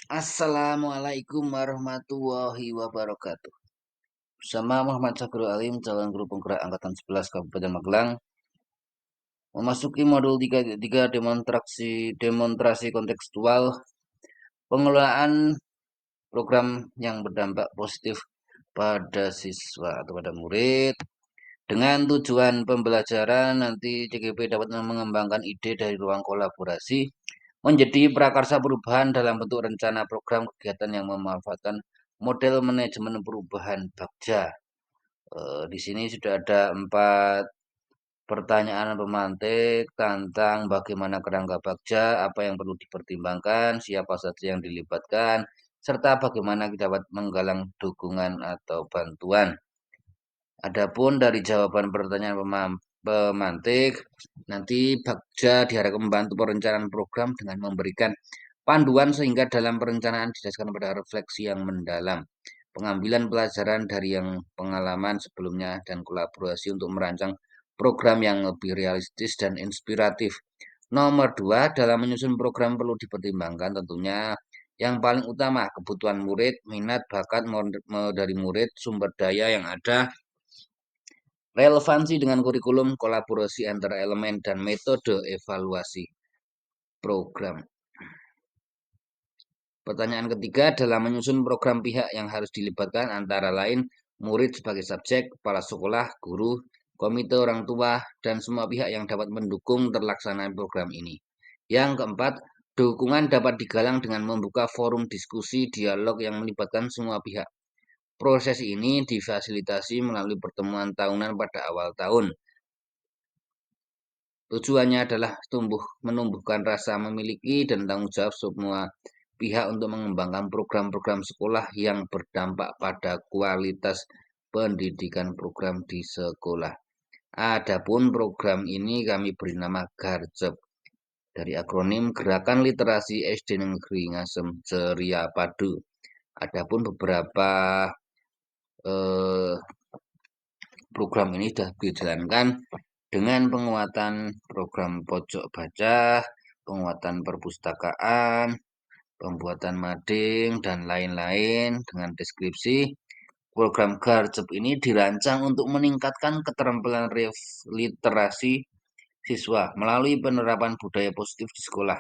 Assalamualaikum warahmatullahi wabarakatuh. Bersama Muhammad Sakrul Alim, calon guru penggerak Angkatan 11 Kabupaten Magelang, memasuki modul 3.3 demonstrasi kontekstual pengelolaan program yang berdampak positif pada siswa atau pada murid. Dengan tujuan pembelajaran, nanti CGP dapat mengembangkan ide dari ruang kolaborasi menjadi prakarsa perubahan dalam bentuk rencana program kegiatan yang memanfaatkan model manajemen perubahan Bagja. Di sini sudah ada 4 pertanyaan pemantik tentang bagaimana kerangka Bagja, apa yang perlu dipertimbangkan, siapa saja yang dilibatkan, serta bagaimana dapat menggalang dukungan atau bantuan. Adapun dari jawaban pertanyaan pemantik, nanti Bagja diharapkan membantu perencanaan program dengan memberikan panduan sehingga dalam perencanaan didasarkan pada refleksi yang mendalam, pengambilan pelajaran dari yang pengalaman sebelumnya, dan kolaborasi untuk merancang program yang lebih realistis dan inspiratif. Nomor 2, dalam menyusun program perlu dipertimbangkan tentunya yang paling utama kebutuhan murid, minat, bakat dari murid, sumber daya yang ada, relevansi dengan kurikulum, kolaborasi antara elemen, dan metode evaluasi program. Pertanyaan ketiga, dalam menyusun program pihak yang harus dilibatkan antara lain murid sebagai subjek, kepala sekolah, guru, komite orang tua, dan semua pihak yang dapat mendukung terlaksanaan program ini. Yang keempat, dukungan dapat digalang dengan membuka forum diskusi dialog yang melibatkan semua pihak. Proses ini difasilitasi melalui pertemuan tahunan pada awal tahun. Tujuannya adalah menumbuhkan rasa memiliki dan tanggung jawab semua pihak untuk mengembangkan program-program sekolah yang berdampak pada kualitas pendidikan program di sekolah. Adapun program ini kami beri nama GARJEP dari akronim Gerakan Literasi SD Negeri Ngasem Ceria Padu. Adapun beberapa eh, program ini sudah dijalankan dengan penguatan program pojok baca, penguatan perpustakaan, pembuatan mading, dan lain-lain dengan deskripsi. Program GARJEP ini dirancang untuk meningkatkan keterampilan literasi siswa melalui penerapan budaya positif di sekolah.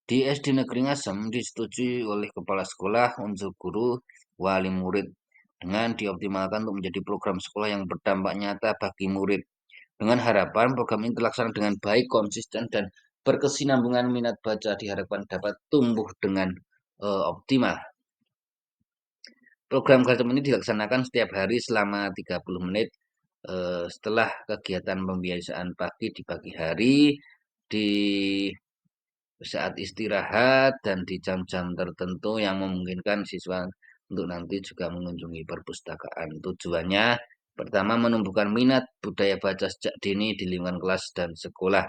Di SD Negeri Ngasem disetujui oleh kepala sekolah, unsur guru, wali murid dengan dioptimalkan untuk menjadi program sekolah yang berdampak nyata bagi murid. Dengan harapan program ini terlaksana dengan baik, konsisten, dan berkesinambungan, minat baca diharapkan dapat tumbuh dengan optimal. Program GARJEP ini dilaksanakan setiap hari selama 30 menit setelah kegiatan pembiasaan pagi di pagi hari, di saat istirahat, dan di jam-jam tertentu yang memungkinkan siswa untuk nanti juga mengunjungi perpustakaan. Tujuannya pertama menumbuhkan minat budaya baca sejak dini di lingkungan kelas dan sekolah,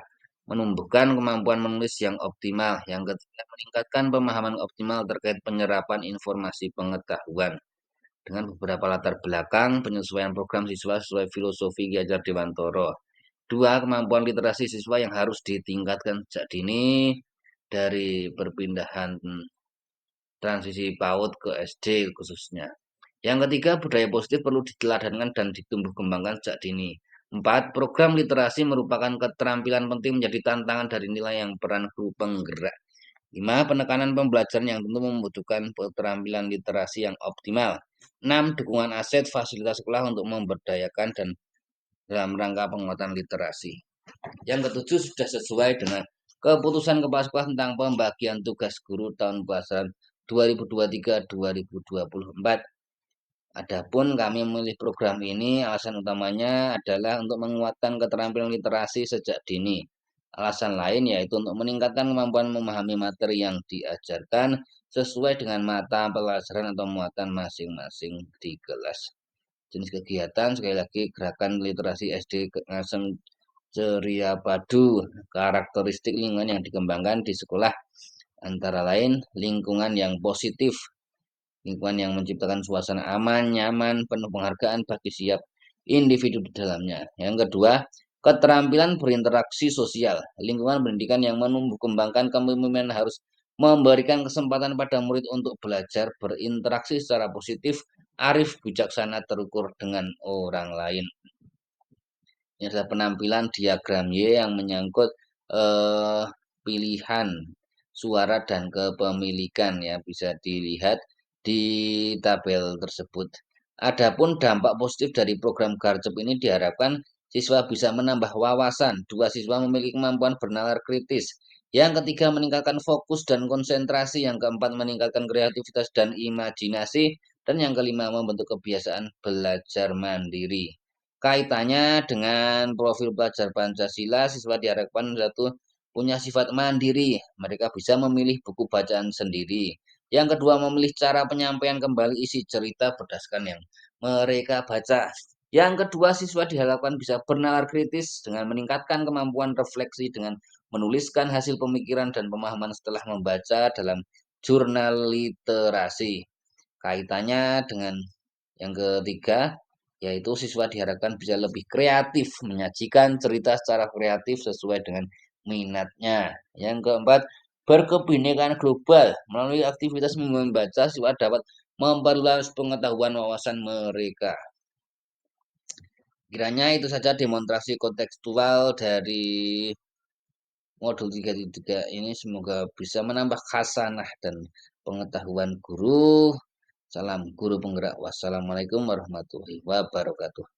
menumbuhkan kemampuan menulis yang optimal, yang ketiga meningkatkan pemahaman optimal terkait penyerapan informasi pengetahuan dengan beberapa latar belakang penyesuaian program siswa sesuai filosofi Ki Hajar Dewantara. 2, kemampuan literasi siswa yang harus ditingkatkan sejak dini dari perpindahan transisi PAUD ke SD khususnya. Yang ketiga, budaya positif perlu diteladankan dan ditumbuh kembangkan sejak dini. 4, program literasi merupakan keterampilan penting menjadi tantangan dari nilai yang peran guru penggerak. 5, penekanan pembelajaran yang tentu membutuhkan keterampilan literasi yang optimal. 6, dukungan aset fasilitas sekolah untuk memberdayakan dan dalam rangka penguatan literasi. Yang ketujuh, sudah sesuai dengan keputusan Kepala Sekolah tentang pembagian tugas guru tahun pelajaran 2023-2024. Adapun kami memilih program ini, alasan utamanya adalah untuk menguatkan keterampilan literasi sejak dini. Alasan lain yaitu untuk meningkatkan kemampuan memahami materi yang diajarkan sesuai dengan mata pelajaran atau muatan masing-masing di kelas. Jenis kegiatan, sekali lagi, gerakan literasi SD Ngasem Ceria Padu. Karakteristik lingkungan yang dikembangkan di sekolah antara lain lingkungan yang positif, lingkungan yang menciptakan suasana aman, nyaman, penuh penghargaan bagi setiap individu di dalamnya. Yang kedua, keterampilan berinteraksi sosial, lingkungan pendidikan yang menumbuh kembangkan kepemimpinan harus memberikan kesempatan pada murid untuk belajar berinteraksi secara positif, arif, bijaksana, terukur dengan orang lain. Ini adalah penampilan diagram Y yang menyangkut pilihan suara dan kepemilikan ya, bisa dilihat di tabel tersebut. Adapun dampak positif dari program Garcep ini diharapkan siswa bisa menambah wawasan, dua siswa memiliki kemampuan bernalar kritis, yang ketiga meningkatkan fokus dan konsentrasi, yang keempat meningkatkan kreativitas dan imajinasi, dan yang kelima membentuk kebiasaan belajar mandiri. Kaitannya dengan profil pelajar Pancasila, siswa diharapkan satu punya sifat mandiri, mereka bisa memilih buku bacaan sendiri. Yang kedua, memilih cara penyampaian kembali isi cerita berdasarkan yang mereka baca. Yang kedua, siswa diharapkan bisa bernalar kritis dengan meningkatkan kemampuan refleksi dengan menuliskan hasil pemikiran dan pemahaman setelah membaca dalam jurnal literasi. Kaitannya dengan yang ketiga, yaitu siswa diharapkan bisa lebih kreatif, menyajikan cerita secara kreatif sesuai dengan minatnya. Yang keempat, berkebinekaan global. Melalui aktivitas membaca, siswa dapat memperluas pengetahuan wawasan mereka. Kiranya itu saja demonstrasi kontekstual dari modul 3.3 ini, semoga bisa menambah khasanah dan pengetahuan guru. Salam guru penggerak. Wassalamualaikum warahmatullahi wabarakatuh.